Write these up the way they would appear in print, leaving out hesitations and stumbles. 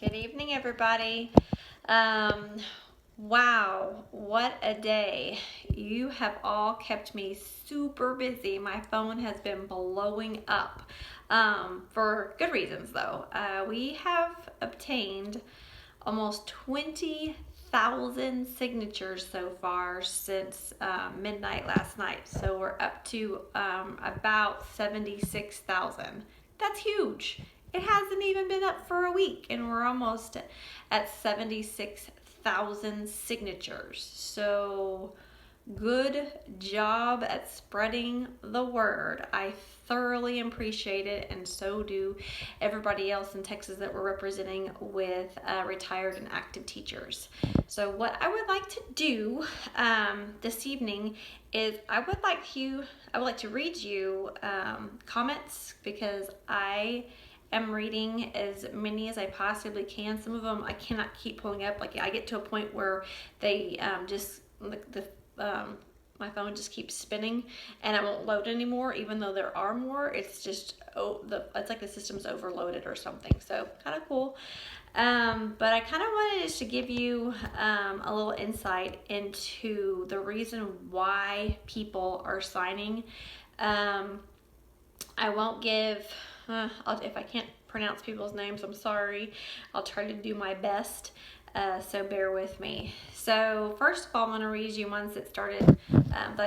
Good evening, everybody. Wow, what a day. You have all kept me super busy. My phone has been blowing up for good reasons, though. We have obtained almost 20,000 signatures so far since midnight last night. So we're up to about 76,000. That's huge. It hasn't even been up for a week, and we're almost at 76,000 signatures. So good job at spreading the word. I thoroughly appreciate it, and so do everybody else in Texas that we're representing with retired and active teachers. So what I would like to do this evening is I would like to read you comments, because I am reading as many as I possibly can. Some of them I cannot keep pulling up. Like, I get to a point where they my phone just keeps spinning and I won't load anymore, even though there are more. It's just it's like the system's overloaded or something. So kind of cool. But I kind of wanted just to give you a little insight into the reason why people are signing. I won't give, if I can't pronounce people's names, I'm sorry. I'll try to do my best, so bear with me. So first of all, I'm going to read you ones that I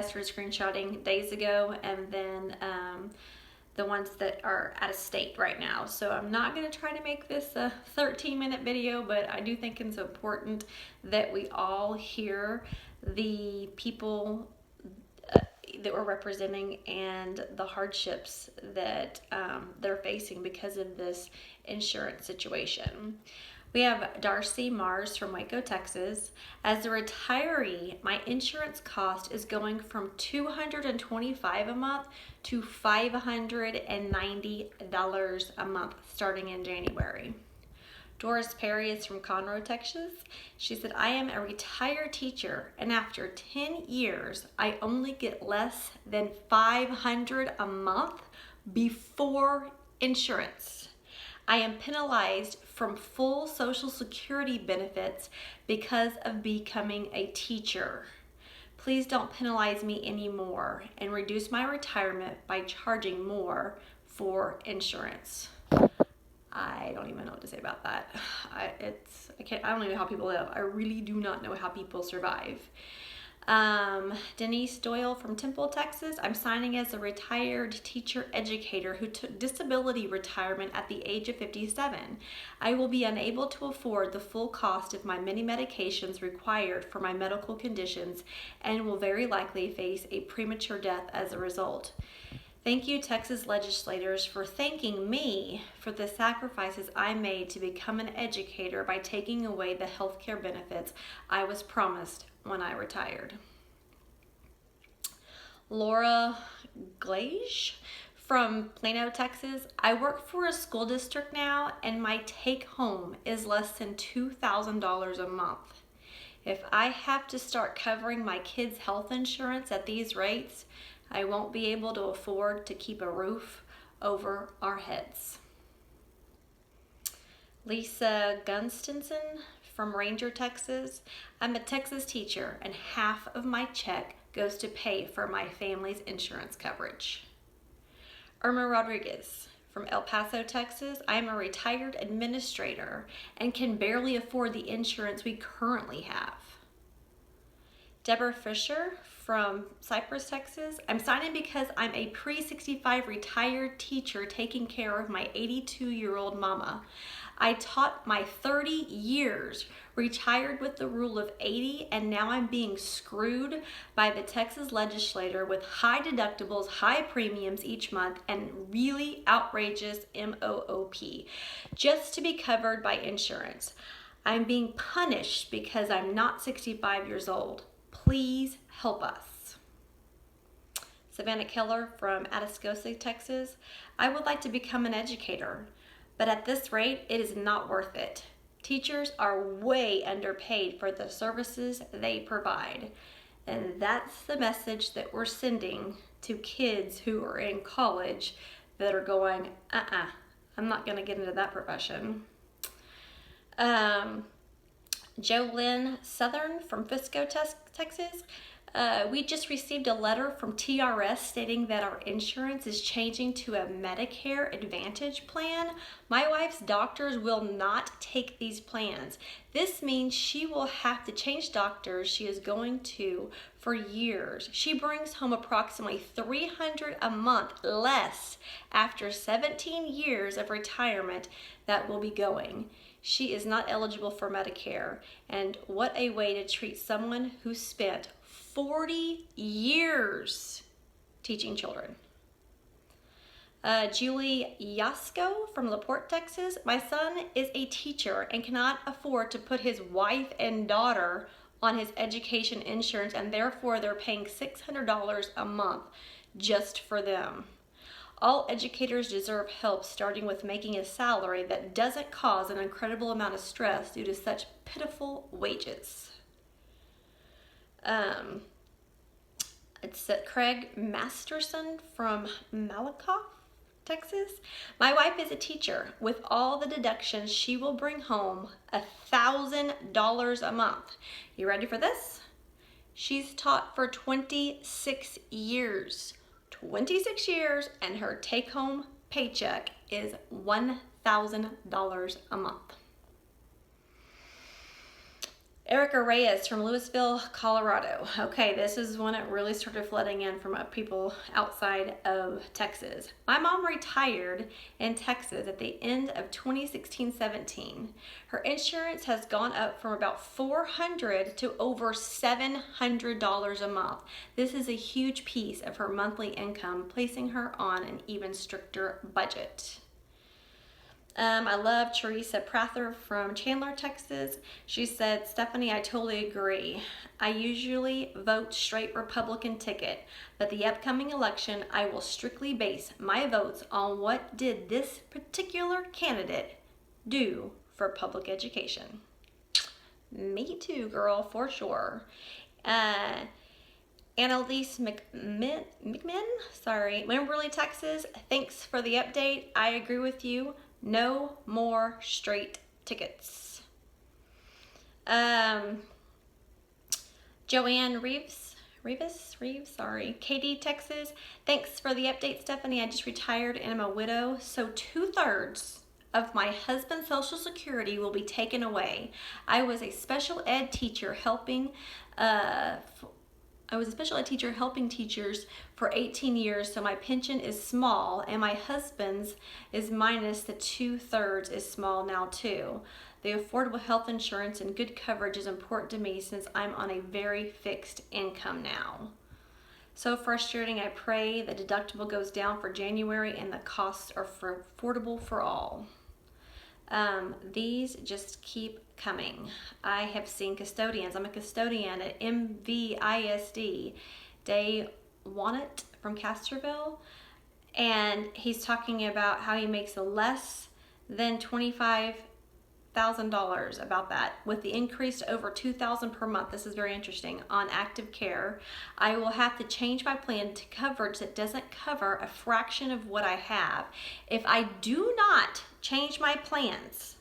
started screenshotting days ago, and then the ones that are out of state right now. So I'm not going to try to make this a 13-minute video, but I do think it's important that we all hear the people that we're representing and the hardships that they're facing because of this insurance situation. We have Darcy Mars from Waco, Texas. As a retiree, my insurance cost is going from $225 a month to $590 a month starting in January. Doris Perry is from Conroe, Texas. She said, I am a retired teacher, and after 10 years, I only get less than $500 a month before insurance. I am penalized from full Social Security benefits because of becoming a teacher. Please don't penalize me anymore and reduce my retirement by charging more for insurance. I don't even know what to say about that. I don't even know how people live. I really do not know how people survive. Denise Doyle from Temple, Texas. I'm signing as a retired teacher educator who took disability retirement at the age of 57. I will be unable to afford the full cost of my many medications required for my medical conditions and will very likely face a premature death as a result. Thank you, Texas legislators, for thanking me for the sacrifices I made to become an educator by taking away the health care benefits I was promised when I retired. Laura Glage from Plano, Texas. I work for a school district now, and my take home is less than $2,000 a month. If I have to start covering my kids' health insurance at these rates, I won't be able to afford to keep a roof over our heads. Lisa Gunstinson from Ranger, Texas. I'm a Texas teacher, and half of my check goes to pay for my family's insurance coverage. Irma Rodriguez from El Paso, Texas. I am a retired administrator and can barely afford the insurance we currently have. Deborah Fisher from Cypress, Texas. I'm signing because I'm a pre-65 retired teacher taking care of my 82-year-old mama. I taught my 30 years, retired with the rule of 80, and now I'm being screwed by the Texas legislator with high deductibles, high premiums each month, and really outrageous MOOP just to be covered by insurance. I'm being punished because I'm not 65 years old. Please help us. Savannah Keller from Atascosa, Texas. I would like to become an educator, but at this rate, it is not worth it. Teachers are way underpaid for the services they provide. And that's the message that we're sending to kids who are in college that are going, I'm not going to get into that profession. Um, Jolynn Southern from Frisco, Texas. We just received a letter from TRS stating that our insurance is changing to a Medicare Advantage plan. My wife's doctors will not take these plans. This means she will have to change doctors she is going to for years. She brings home approximately $300 a month less after 17 years of retirement that will be going. She is not eligible for Medicare, and what a way to treat someone who spent 40 years teaching children. Julie Yasko from LaPorte, Texas. My son is a teacher and cannot afford to put his wife and daughter on his education insurance, and therefore they're paying $600 a month just for them. All educators deserve help, starting with making a salary that doesn't cause an incredible amount of stress due to such pitiful wages. It's Craig Masterson from Malakoff, Texas. My wife is a teacher. With all the deductions, she will bring home $1,000 a month. You ready for this? She's taught for 26 years. 26 years, and her take-home paycheck is $1,000 a month. Erica Reyes from Louisville, Colorado. Okay, this is when it really started flooding in from people outside of Texas. My mom retired in Texas at the end of 2016-17. Her insurance has gone up from about $400 to over $700 a month. This is a huge piece of her monthly income, placing her on an even stricter budget. I love Teresa Prather from Chandler, Texas. She said, Stephanie, I totally agree. I usually vote straight Republican ticket, but the upcoming election, I will strictly base my votes on what did this particular candidate do for public education. Me too, girl, for sure. Annalise McMinn, Wimberley, Texas. Thanks for the update. I agree with you. No more straight tickets. Joanne Reeves, Katy, Texas. Thanks for the update, Stephanie. I just retired and I'm a widow, so 2/3 of my husband's Social Security will be taken away. I was a special ed teacher helping teachers for 18 years, so my pension is small, and my husband's is minus the 2/3 is small now too. The affordable health insurance and good coverage is important to me since I'm on a very fixed income now. So frustrating. I pray the deductible goes down for January and the costs are affordable for all. These just keep coming. I have seen custodians. I'm a custodian at MVISD. Day Wannett from Castroville, and he's talking about how he makes less than $25,000 about that. With the increase to over $2,000 per month, this is very interesting, on active care, I will have to change my plan to coverage that doesn't cover a fraction of what I have. If I do not change my plans,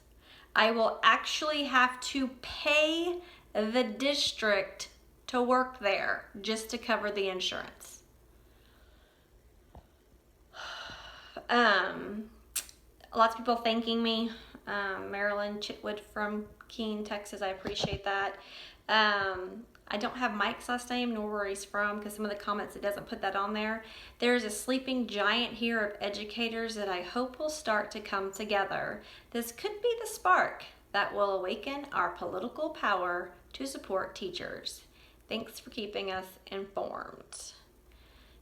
I will actually have to pay the district to work there just to cover the insurance. Lots of people thanking me. Marilyn Chitwood from Keene, Texas. I appreciate that. I don't have Mike's last name nor where he's from because some of the comments, it doesn't put that on there. There's a sleeping giant here of educators that I hope will start to come together. This could be the spark that will awaken our political power to support teachers. Thanks for keeping us informed.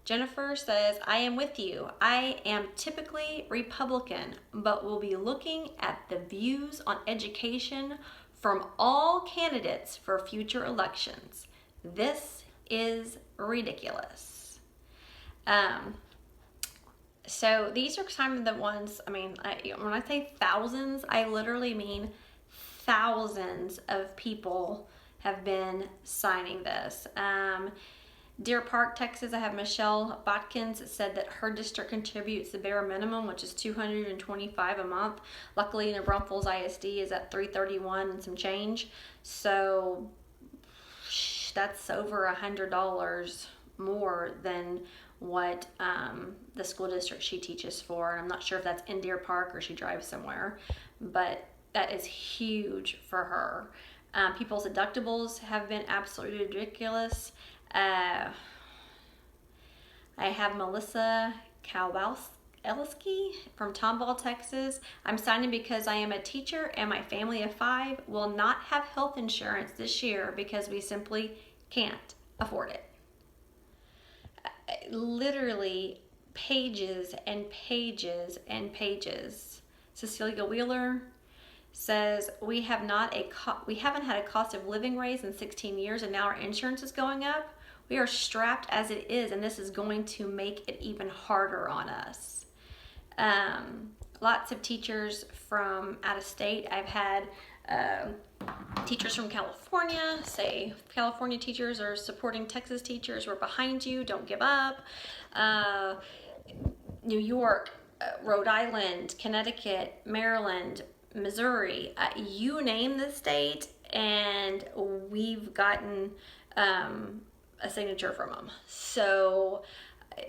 Jennifer says, I am with you. I am typically Republican, but will be looking at the views on education from all candidates for future elections. This is ridiculous. So these are some of the ones, when I say thousands, I literally mean thousands of people have been signing this. Deer Park, Texas, I have Michelle Botkins that said that her district contributes the bare minimum, which is $225 a month. Luckily, New Braunfels ISD is at $331 and some change. So that's over $100 more than what the school district she teaches for. And I'm not sure if that's in Deer Park or she drives somewhere, but that is huge for her. People's deductibles have been absolutely ridiculous. I have Melissa Kowalski from Tomball, Texas. I'm signing because I am a teacher and my family of 5 will not have health insurance this year because we simply can't afford it. Literally pages and pages and pages. Cecilia Wheeler says we haven't had a cost of living raise in 16 years and now our insurance is going up. We are strapped as it is, and this is going to make it even harder on us. Lots of teachers from out of state. I've had teachers from California say California teachers are supporting Texas teachers. We're behind you. Don't give up. New York, Rhode Island, Connecticut, Maryland, Missouri, you name the state, and we've gotten a signature from them. So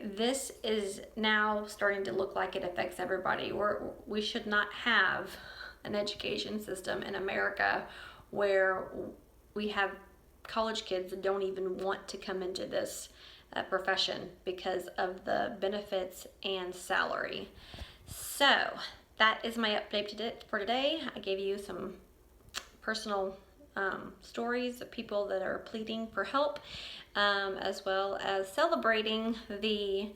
this is now starting to look like it affects everybody. We should not have an education system in America where we have college kids that don't even want to come into this profession because of the benefits and salary. So that is my update for today. I gave you some personal stories of people that are pleading for help, as well as celebrating the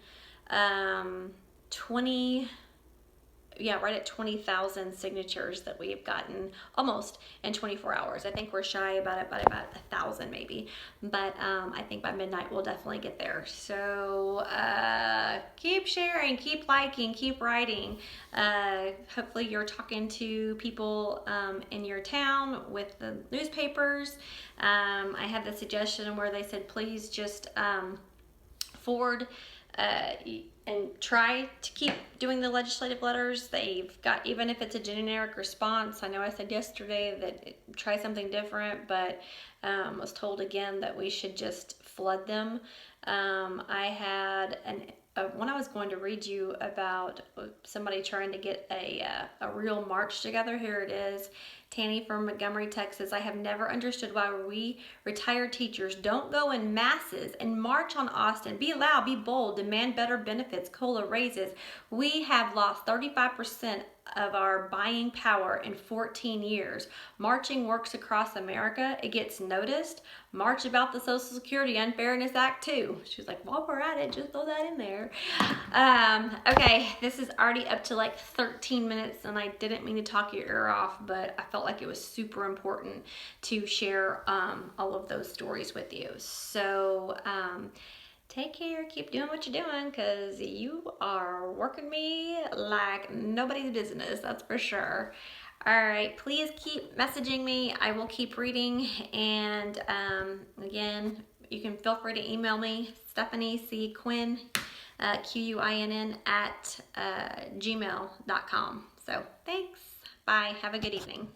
right at 20,000 signatures that we've gotten almost in 24 hours. I think we're shy about 1,000 maybe, but I think by midnight we'll definitely get there. So keep sharing, keep liking, keep writing. Hopefully you're talking to people in your town with the newspapers. I had the suggestion where they said please just forward and try to keep doing the legislative letters. They've got, even if it's a generic response, I know I said yesterday that try something different, but was told again that we should just flood them. I had one I was going to read you about somebody trying to get a real march together. Here it is. Tanny from Montgomery, Texas. I have never understood why we retired teachers don't go in masses and march on Austin. Be loud, be bold, demand better benefits, COLA raises. We have lost 35% of our buying power in 14 years. Marching works across America. It gets noticed. March about the Social Security Unfairness Act too. She was like, while we're at it, just throw that in there. Okay, this is already up to like 13 minutes and I didn't mean to talk your ear off, but I felt like it was super important to share all of those stories with you. So take care, keep doing what you're doing, because you are working me like nobody's business, that's for sure. All right, please keep messaging me. I will keep reading. And again, you can feel free to email me, Stephanie C. Quinn, Quinn at gmail.com. So thanks. Bye. Have a good evening.